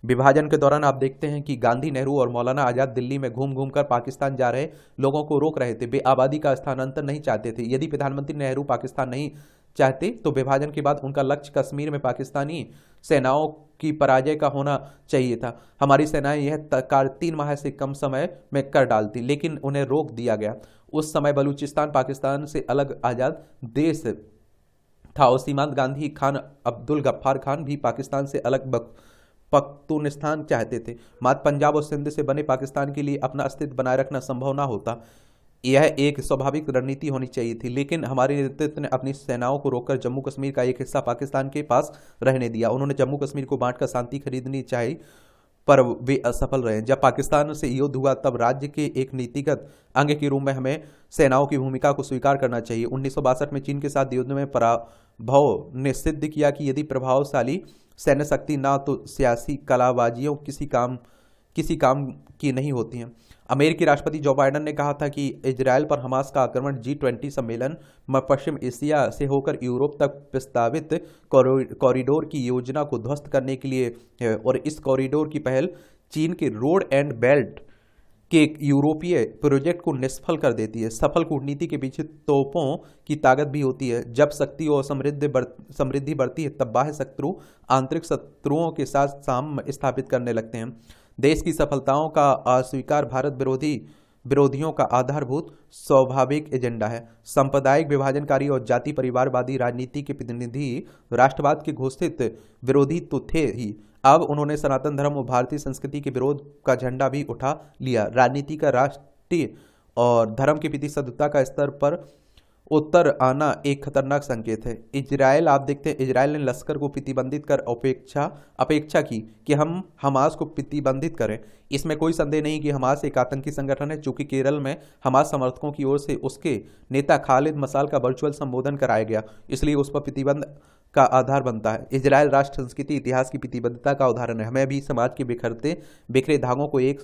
विभाजन के दौरान आप देखते हैं कि गांधी, नेहरू और मौलाना आजाद दिल्ली में घूम घूम कर पाकिस्तान जा रहे लोगों को रोक रहे थे। वे आबादी का स्थानांतर नहीं चाहते थे। यदि प्रधानमंत्री नेहरू पाकिस्तान नहीं चाहते तो विभाजन के बाद उनका लक्ष्य कश्मीर में पाकिस्तानी सेनाओं की पराजय का होना चाहिए था। हमारी सेनाएं यह कार्य 3 माह से कम समय में कर डालती, लेकिन उन्हें रोक दिया गया। उस समय बलूचिस्तान पाकिस्तान से अलग आज़ाद देश था और सीमांत गांधी खान अब्दुल गफ्फार खान भी पाकिस्तान से अलग पख्तूनिस्तान चाहते थे। मात्र पंजाब और सिंध से बने पाकिस्तान के लिए अपना अस्तित्व बनाए रखना संभव ना होता। यह एक स्वाभाविक रणनीति होनी चाहिए थी, लेकिन हमारे नेतृत्व ने अपनी सेनाओं को रोककर जम्मू कश्मीर का एक हिस्सा पाकिस्तान के पास रहने दिया। उन्होंने जम्मू कश्मीर को बांटकर शांति खरीदनी चाहिए, पर वे असफल रहे। जब पाकिस्तान से युद्ध हुआ तब राज्य के एक नीतिगत अंग के रूप में हमें सेनाओं की भूमिका को स्वीकार करना चाहिए। 1962 में चीन के साथ युद्ध में पराभव ने सिद्ध किया कि यदि प्रभावशाली सैन्य शक्ति ना तो सियासी कलाबाजियों किसी काम की नहीं होती हैं। अमेरिकी राष्ट्रपति जो बाइडेन ने कहा था कि इजरायल पर हमास का आक्रमण G20 सम्मेलन में पश्चिम एशिया से होकर यूरोप तक प्रस्तावित कॉरिडोर की योजना को ध्वस्त करने के लिए है, और इस कॉरिडोर की पहल चीन के रोड एंड बेल्ट के यूरोपीय प्रोजेक्ट को निष्फल कर देती है। सफल कूटनीति के पीछे तोपों की ताकत भी होती है। जब शक्ति और समृद्धि बढ़ती है तब बाह्य शत्रु आंतरिक शत्रुओं के साथ साम्य स्थापित करने लगते हैं। देश की सफलताओं का अस्वीकार भारत विरोधियों का आधारभूत स्वाभाविक एजेंडा है। सांप्रदायिक विभाजनकारी और जाति परिवारवादी राजनीति के प्रतिनिधि राष्ट्रवाद के घोषित विरोधी तो थे ही, अब उन्होंने सनातन धर्म और भारतीय संस्कृति के विरोध का झंडा भी उठा लिया। राजनीति का राष्ट्रीय और धर्म के प्रति सदस्यता का स्तर पर उत्तर आना एक खतरनाक संकेत है। इजरायल, आप देखते हैं, इजरायल ने लश्कर को प्रतिबंधित कर अपेक्षा की कि हम हमास को प्रतिबंधित करें। इसमें कोई संदेह नहीं कि हमास एक आतंकी संगठन है। चूंकि केरल में हमास समर्थकों की ओर से उसके नेता खालिद मसाल का वर्चुअल संबोधन कराया गया, इसलिए उस पर प्रतिबंध का आधार बनता है। इजरायल राष्ट्र संस्कृति इतिहास की प्रतिबद्धता का उदाहरण है। हमें भी समाज के बिखरे धागों को एक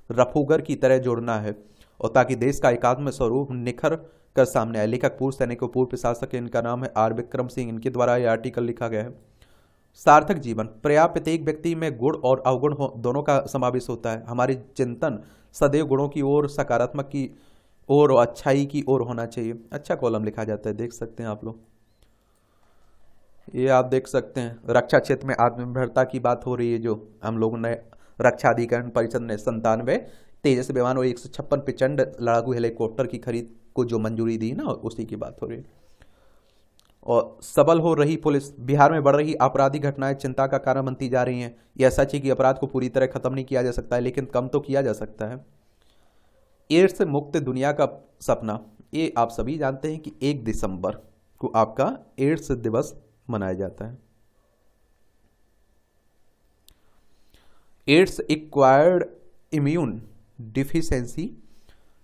रफूगर की तरह जोड़ना है, और ताकि देश का एकात्म स्वरूप निखर कर सामने आए। लेखक पूर्व सैनिक और पूर्व प्रशासक, इनका नाम है R विक्रम सिंह, इनके द्वारा यह आर्टिकल लिखा गया है। सार्थक जीवन, प्रत्येक व्यक्ति में गुण और अवगुण दोनों का समावेश होता है। हमारी चिंतन सदैव गुणों की ओर, सकारात्मक की ओर और अच्छाई की ओर होना चाहिए। अच्छा कॉलम लिखा जाता है, देख सकते हैं आप लोग। ये आप देख सकते हैं, रक्षा क्षेत्र में आत्मनिर्भरता की बात हो रही है। जो हम लोगों ने रक्षा अधिकरण परिषद ने 97 तेजस विमान और 156 प्रचंड लड़ाकू हेलीकॉप्टर की खरीद को जो मंजूरी दी ना, उसी की बात हो रही है। और सबल हो रही पुलिस, बिहार में बढ़ रही आपराधिक घटनाएं चिंता का कारण बनती जा रही हैं। यह सच है कि अपराध को पूरी तरह खत्म नहीं किया जा सकता है, लेकिन कम तो किया जा सकता है। एड्स मुक्त दुनिया का सपना, ये आप सभी जानते हैं कि 1 दिसंबर को आपका एड्स दिवस मनाया जाता है। Ads acquired immune deficiency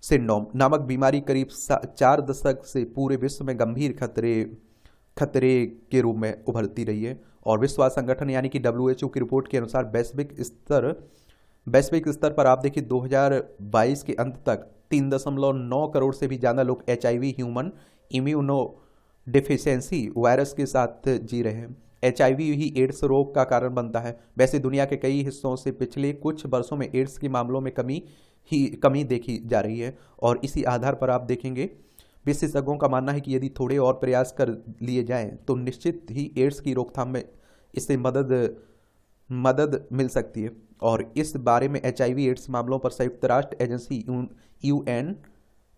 syndrome नामक बीमारी करीब 4 दशक से पूरे विश्व में गंभीर खतरे के रूप में उभरती रही है। और विश्व स्वास्थ्य संगठन यानी कि WHO की रिपोर्ट के अनुसार वैश्विक स्तर पर आप देखिए 2022 के अंत तक 3.9 करोड़ से भी ज़्यादा लोग HIV human immuno deficiency virus के साथ जी रहे हैं। HIV ही एड्स रोग का कारण बनता है। वैसे दुनिया के कई हिस्सों से पिछले कुछ वर्षों में एड्स के मामलों में कमी देखी जा रही है, और इसी आधार पर आप देखेंगे विशेषज्ञों का मानना है कि यदि थोड़े और प्रयास कर लिए जाएं तो निश्चित ही एड्स की रोकथाम में इससे मदद मिल सकती है। और इस बारे में HIV एड्स मामलों पर संयुक्त राष्ट्र एजेंसी UN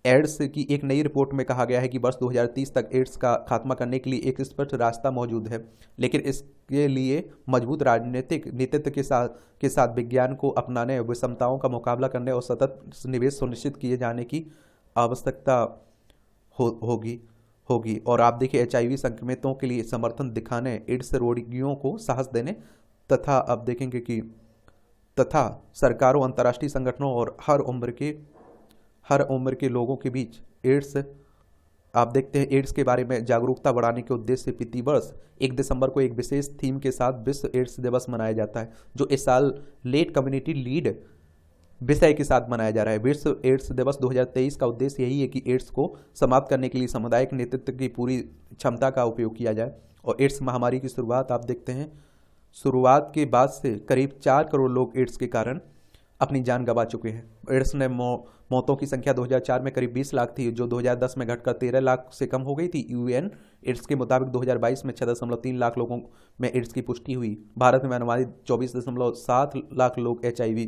एड्स की एक नई रिपोर्ट में कहा गया है कि वर्ष 2030 तक एड्स का खात्मा करने के लिए एक स्पष्ट रास्ता मौजूद है, लेकिन इसके लिए मजबूत राजनीतिक नेतृत्व के साथ विज्ञान को अपनाने, विषमताओं का मुकाबला करने और सतत निवेश सुनिश्चित किए जाने की आवश्यकता होगी। और आप देखिए HIV संक्रमितों के लिए समर्थन दिखाने, एड्स रोगियों को साहस देने तथा आप देखेंगे कि सरकारों, अंतर्राष्ट्रीय संगठनों और हर उम्र के लोगों के बीच एड्स, आप देखते हैं एड्स के बारे में जागरूकता बढ़ाने के उद्देश्य से प्रतिवर्ष 1 दिसंबर को एक विशेष थीम के साथ विश्व एड्स दिवस मनाया जाता है, जो इस साल लेट कम्युनिटी लीड विषय के साथ मनाया जा रहा है। विश्व एड्स दिवस 2023 का उद्देश्य यही है कि एड्स को समाप्त करने के लिए सामुदायिक नेतृत्व की पूरी क्षमता का उपयोग किया जाए। और एड्स महामारी की शुरुआत आप देखते हैं, शुरुआत के बाद से करीब 4 करोड़ लोग एड्स के कारण अपनी जान गंवा चुके हैं। एड्स ने मौतों की संख्या 2004 में करीब 20 लाख थी, जो 2010 में घटकर 13 लाख से कम हो गई थी। UN एड्स के मुताबिक 2022 में 6.3 लाख लोगों में एड्स की पुष्टि हुई। भारत में अनुमानित 24.7 लाख लोग HIV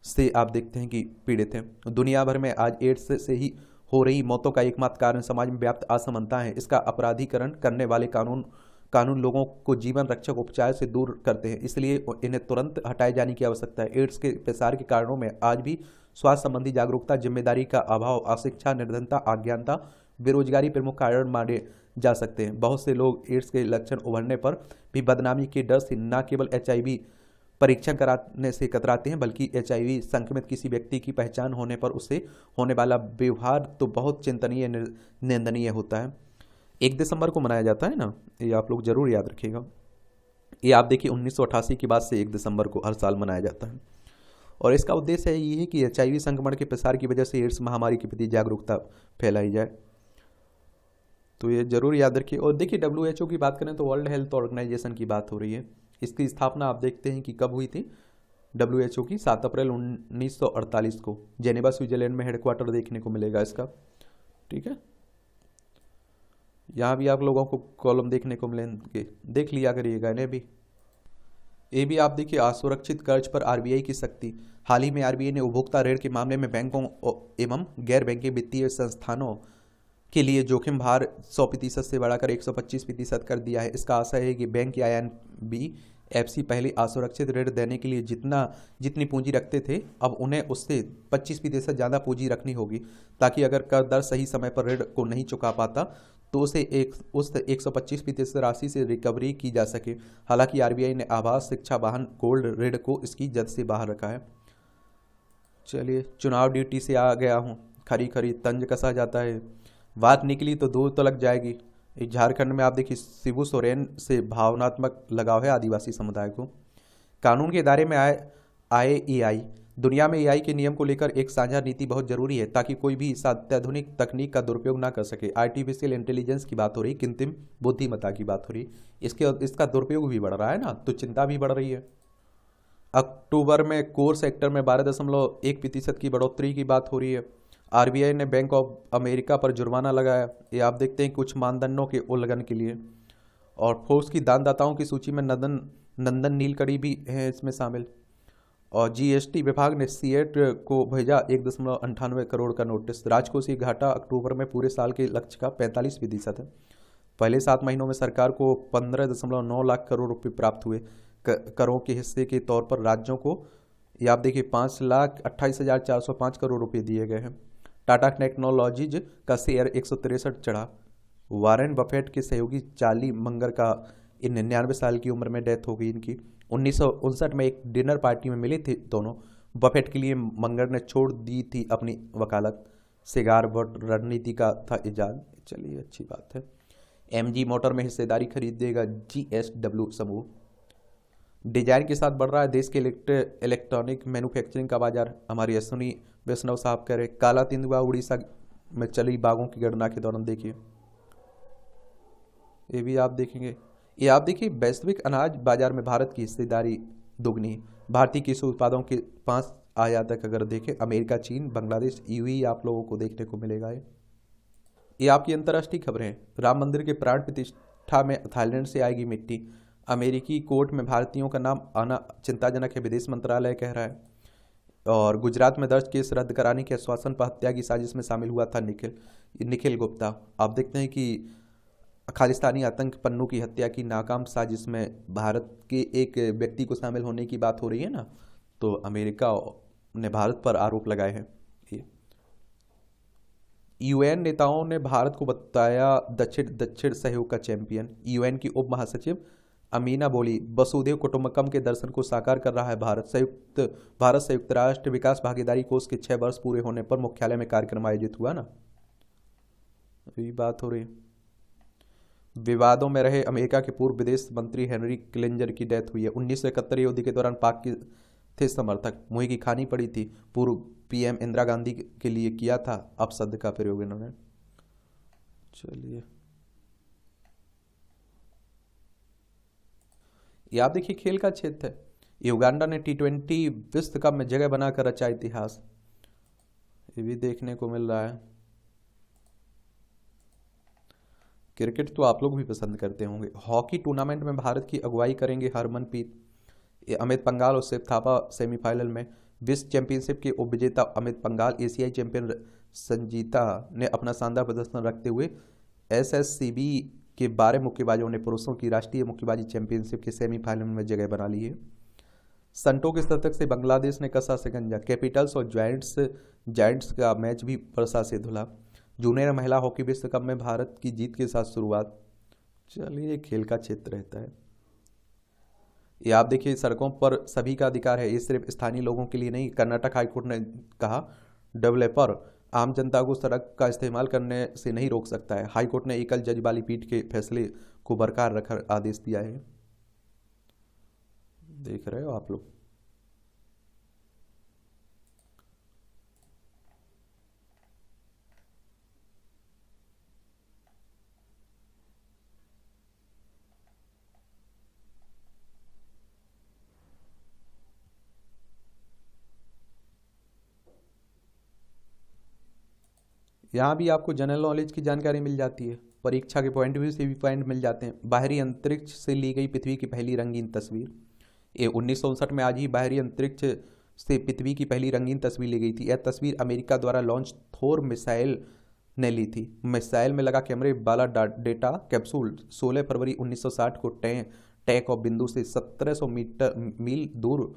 से आप देखते हैं कि पीड़ित हैं। दुनिया भर में आज एड्स से ही हो रही मौतों का एकमात्र कारण समाज में व्याप्त असमानता है। इसका अपराधीकरण करने वाले कानून लोगों को जीवन रक्षक उपचार से दूर करते हैं, इसलिए इन्हें तुरंत हटाए जाने की आवश्यकता है। एड्स के प्रसार के कारणों में आज भी स्वास्थ्य संबंधी जागरूकता, जिम्मेदारी का अभाव, अशिक्षा, निर्धनता, अज्ञानता, बेरोजगारी प्रमुख कारण माने जा सकते हैं। बहुत से लोग एड्स के लक्षण उभरने पर भी बदनामी के डर से न केवल HIV परीक्षण कराने से कतराते हैं, बल्कि HIV संक्रमित किसी व्यक्ति की पहचान होने पर उससे होने वाला व्यवहार तो बहुत चिंतनीय, निंदनीय होता है। 1 दिसंबर को मनाया जाता है ना, ये आप लोग जरूर याद रखिएगा। ये आप देखिए 1988 के बाद से 1 दिसंबर को हर साल मनाया जाता है, और इसका उद्देश्य ये है कि HIV संक्रमण के प्रसार की वजह से एड्स महामारी के प्रति जागरूकता फैलाई जाए। तो ये जरूर याद रखिए। और देखिए WHO की बात करें तो वर्ल्ड हेल्थ ऑर्गेनाइजेशन की बात हो रही है। इसकी स्थापना आप देखते हैं कि कब हुई थी। WHO की 7 अप्रैल 1948 को जेनेवा स्विट्जरलैंड में हेडक्वार्टर देखने को मिलेगा इसका। ठीक है, यहाँ भी आप लोगों को कॉलम देखने को मिलेंगे, देख लिया करिएगा इन्हें भी। ये भी आप देखिए असुरक्षित कर्ज पर RBI की सख्ती। हाल ही में RBI ने उपभोक्ता ऋण के मामले में बैंकों एवं गैर बैंकिंग वित्तीय संस्थानों के लिए जोखिम भार 100% से बढ़ाकर 125% कर दिया है। इसका आशय है कि बैंक या NBFC पहले असुरक्षित ऋण देने के लिए जितनी पूंजी रखते थे, अब उन्हें उससे 25% ज़्यादा पूंजी रखनी होगी, ताकि अगर कर्जदार सही समय पर ऋण को नहीं चुका पाता तो उस 125% राशि से रिकवरी की जा सके। हालांकि RBI ने आवास, शिक्षा, वाहन, गोल्ड ऋण को इसकी जद से बाहर रखा है। चलिए, चुनाव ड्यूटी से आ गया हूँ, खरी खरी तंज कसा जाता है। बात निकली तो दूर तो लग जाएगी। झारखंड में आप देखिए शिबू सोरेन से भावनात्मक लगाव है आदिवासी समुदाय को। कानून के दायरे में आए AI। दुनिया में AI के नियम को लेकर एक साझा नीति बहुत जरूरी है, ताकि कोई भी इस अत्याधुनिक तकनीक का दुरुपयोग ना कर सके। आर्टिफिशियल इंटेलिजेंस की बात हो रही, कृत्रिम बुद्धिमत्ता की बात हो रही, इसका दुरुपयोग भी बढ़ रहा है ना, तो चिंता भी बढ़ रही है। अक्टूबर में कोर सेक्टर में 12.1% की बढ़ोतरी की बात हो रही है। RBI ने बैंक ऑफ अमेरिका पर जुर्माना लगाया, ये आप देखते हैं कुछ मानदंडों के उल्लंघन के लिए। और फोर्स की दानदाताओं की सूची में नंदन नीलकड़ी भी है इसमें शामिल। और GST विभाग ने सीएट को भेजा 1.98 करोड़ का नोटिस। राजकोषीय घाटा अक्टूबर में पूरे साल के लक्ष्य का 45% है। पहले 7 महीनों में सरकार को 15.9 लाख करोड़ रुपए प्राप्त हुए। करों के हिस्से के तौर पर राज्यों को ये आप देखिए 5,28,405 करोड़ रुपए दिए गए हैं। टाटा टेक्नोलॉजीज का शेयर 163 चढ़ा। वारेन बफेट के सहयोगी चार्ली मंगर का 99 साल की उम्र में डेथ हो गई इनकी। 1959 में एक डिनर पार्टी में मिले थे दोनों। बफेट के लिए मंगर ने छोड़ दी थी अपनी वकालत। सिगार बोर्ड रणनीति का था इजाद। चलिए, अच्छी बात है। MG मोटर में हिस्सेदारी खरीदेगा GSW समूह। डिजाइन के साथ बढ़ रहा है देश के इलेक्ट्रॉनिक मैन्युफैक्चरिंग का बाजार। हमारी अश्विनी वैष्णव साहब कह रहे। काला तेंदुआ उड़ीसा में चली बाघों की गणना के दौरान देखिए, ये भी आप देखेंगे। ये आप देखिए वैश्विक अनाज बाजार में भारत की हिस्सेदारी दुगनी। भारतीय कृषि उत्पादों के 5 आयातक अगर देखें, अमेरिका, चीन, बांग्लादेश, UAE आप लोगों को देखने को मिलेगा। ये आपकी अंतर्राष्ट्रीय खबरें हैं। राम मंदिर के प्राण प्रतिष्ठा में थाईलैंड से आएगी मिट्टी। अमेरिकी कोर्ट में भारतीयों का नाम आना चिंताजनक है, विदेश मंत्रालय कह रहा है। और गुजरात में दर्ज केस रद्द कराने के आश्वासन पर हत्या की साजिश में शामिल हुआ था निखिल गुप्ता। आप देखते हैं कि खालिस्तानी आतंक पन्नू की हत्या की नाकाम साजिश में भारत के एक व्यक्ति को शामिल होने की बात हो रही है ना, तो अमेरिका ने भारत पर आरोप लगाए हैं। UN नेताओं ने भारत को बताया दक्षिण सहयोग का चैंपियन। UN की उप महासचिव अमीना बोली, वसुधैव कुटुंबकम के दर्शन को साकार कर रहा है भारत। संयुक्त राष्ट्र विकास भागीदारी कोष के 6 वर्ष पूरे होने पर मुख्यालय में कार्यक्रम आयोजित हुआ ना, ये बात हो रही है। विवादों में रहे अमेरिका के पूर्व विदेश मंत्री हेनरी किसिंजर की डेथ हुई है। 1971 युद्ध के दौरान पाक के थे समर्थक, मुंह की खानी पड़ी थी। पूर्व PM इंदिरा गांधी के लिए किया था अपशब्द का प्रयोग इन्होंने। चलिए, ये आप देखिए खेल का क्षेत्र है। युगांडा ने T20 विश्व कप में जगह बनाकर रचा इतिहास, ये भी देखने को मिल रहा है। क्रिकेट तो आप लोग भी पसंद करते होंगे। हॉकी टूर्नामेंट में भारत की अगुवाई करेंगे हरमनप्रीत। अमित पंघाल और शिव थापा सेमीफाइनल में। विश्व चैंपियनशिप के उपविजेता अमित पंघाल, एशियाई चैंपियन संजीता ने अपना शानदार प्रदर्शन रखते हुए SSCB के 12 मुक्केबाजों ने पुरुषों की राष्ट्रीय मुक्केबाजी चैंपियनशिप के सेमीफाइनल में जगह बना ली है। संटो के शतक से बांग्लादेश ने कसा शिकंजा, कैपिटल्स और जायंट्स का मैच भी वर्षा से धुला। जूनियर महिला हॉकी विश्व कप में भारत की जीत के साथ शुरुआत। चलिए, खेल का क्षेत्र रहता है। ये आप देखिए, सड़कों पर सभी का अधिकार है, ये सिर्फ स्थानीय लोगों के लिए नहीं। कर्नाटक हाईकोर्ट ने कहा डेवलपर आम जनता को सड़क का इस्तेमाल करने से नहीं रोक सकता है। हाईकोर्ट ने एकल जज वाली पीठ के फैसले को बरकरार रखकर आदेश दिया है। देख रहे हो आप लोग। यहाँ भी आपको जनरल नॉलेज की जानकारी मिल जाती है, परीक्षा के पॉइंट व्यू से भी पॉइंट मिल जाते हैं। बाहरी अंतरिक्ष से ली गई पृथ्वी की पहली रंगीन तस्वीर। ये 1959 में आज ही बाहरी अंतरिक्ष से पृथ्वी की पहली रंगीन तस्वीर ली गई थी। यह तस्वीर अमेरिका द्वारा लॉन्च थोर मिसाइल ने ली थी। मिसाइल में लगा कैमरे वाला डेटा कैप्सूल 16 फरवरी 1960 को टैक ऑफ बिंदु से 1700 मील दूर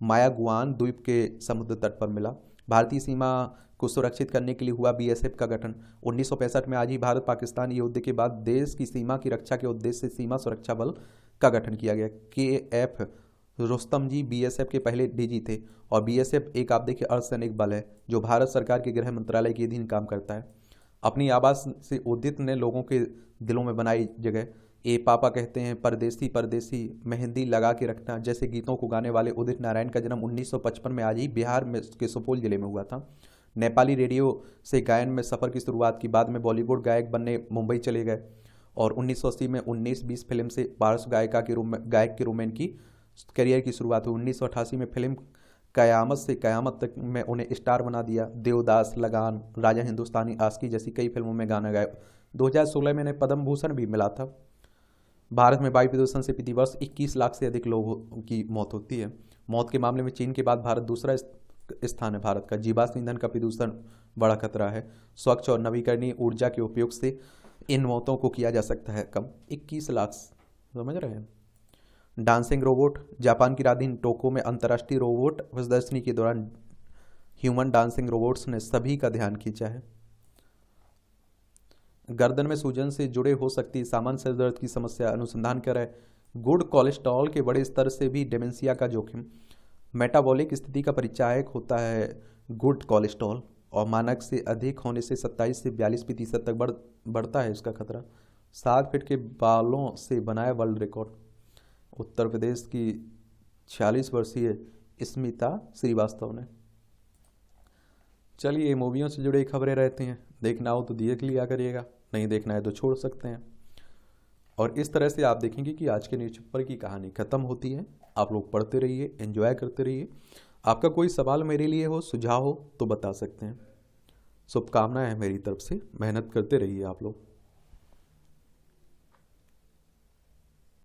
मायागुआन द्वीप के समुद्र तट पर मिला। भारतीय सीमा को सुरक्षित करने के लिए हुआ बीएसएफ का गठन। 1965 में आज ही भारत पाकिस्तान युद्ध के बाद देश की सीमा की रक्षा के उद्देश्य से सीमा सुरक्षा बल का गठन किया गया। KF रुस्तम जी बीएसएफ के पहले डीजी थे। और बीएसएफ एक आप देखिए अर्धसैनिक बल है जो भारत सरकार के गृह मंत्रालय के अधीन काम करता है। अपनी आवाज़ से उदित ने लोगों के दिलों में बनाई जगह। ए पापा कहते हैं परदेसी परदेसी, मेहंदी लगा के रखना जैसे गीतों को गाने वाले उदित नारायण का जन्म 1955 में आज ही बिहार में के सुपौल जिले में हुआ था। नेपाली रेडियो से गायन में सफ़र की शुरुआत की, बाद में बॉलीवुड गायक बनने मुंबई चले गए और 1980 में 19-20 फिल्म से पार्श्व गायक के रूप में इनकी करियर की शुरुआत हुई। 1988 में फिल्म कयामत से कयामत तक में उन्हें स्टार बना दिया। देवदास, लगान, राजा हिंदुस्तानी, आस्की जैसी कई फिल्मों में गाना गाया। 2016 में इन्हें पद्म भूषण भी मिला था। भारत में वायु प्रदूषण से प्रतिवर्ष 21 लाख से अधिक लोगों की मौत होती है। मौत के मामले में चीन के बाद भारत दूसरा स्थान है। भारत का जीवाश्म ईंधन का प्रदूषण बड़ा खतरा है। स्वच्छ और नवीकरणीय ऊर्जा के उपयोग से इन मौतों को किया जा सकता है कम। 21 लाख, समझ रहे हैं। डांसिंग रोबोट, जापान की राजधानी टोक्यो में अंतर्राष्ट्रीय रोबोट प्रदर्शनी के दौरान ह्यूमन डांसिंग रोबोट्स ने सभी का ध्यान खींचा है। गर्दन में सूजन से जुड़े हो सकती सामान्य सिर दर्द की समस्या, अनुसंधान कर रहे गुड कोलेस्ट्रॉल के बड़े स्तर से भी डेमेंशिया का जोखिम। मेटाबॉलिक स्थिति का परिचायक होता है गुड कोलेस्ट्रॉल और मानक से अधिक होने से 27 से 42% तक बढ़ता है इसका खतरा। 7 फीट के बालों से बनाया वर्ल्ड रिकॉर्ड। उत्तर प्रदेश की 46 वर्षीय स्मिता श्रीवास्तव ने। चलिए, मूवियों से जुड़ी खबरें रहती हैं, देखना हो तो देख लिया करिएगा, नहीं देखना है तो छोड़ सकते हैं। और इस तरह से आप देखेंगे कि आज के न्यूज़पेपर की कहानी खत्म होती है। आप लोग पढ़ते रहिए, एंजॉय करते रहिए। आपका कोई सवाल मेरे लिए हो, सुझाव हो तो बता सकते हैं। शुभकामनाएं है मेरी तरफ से, मेहनत करते रहिए आप लोग।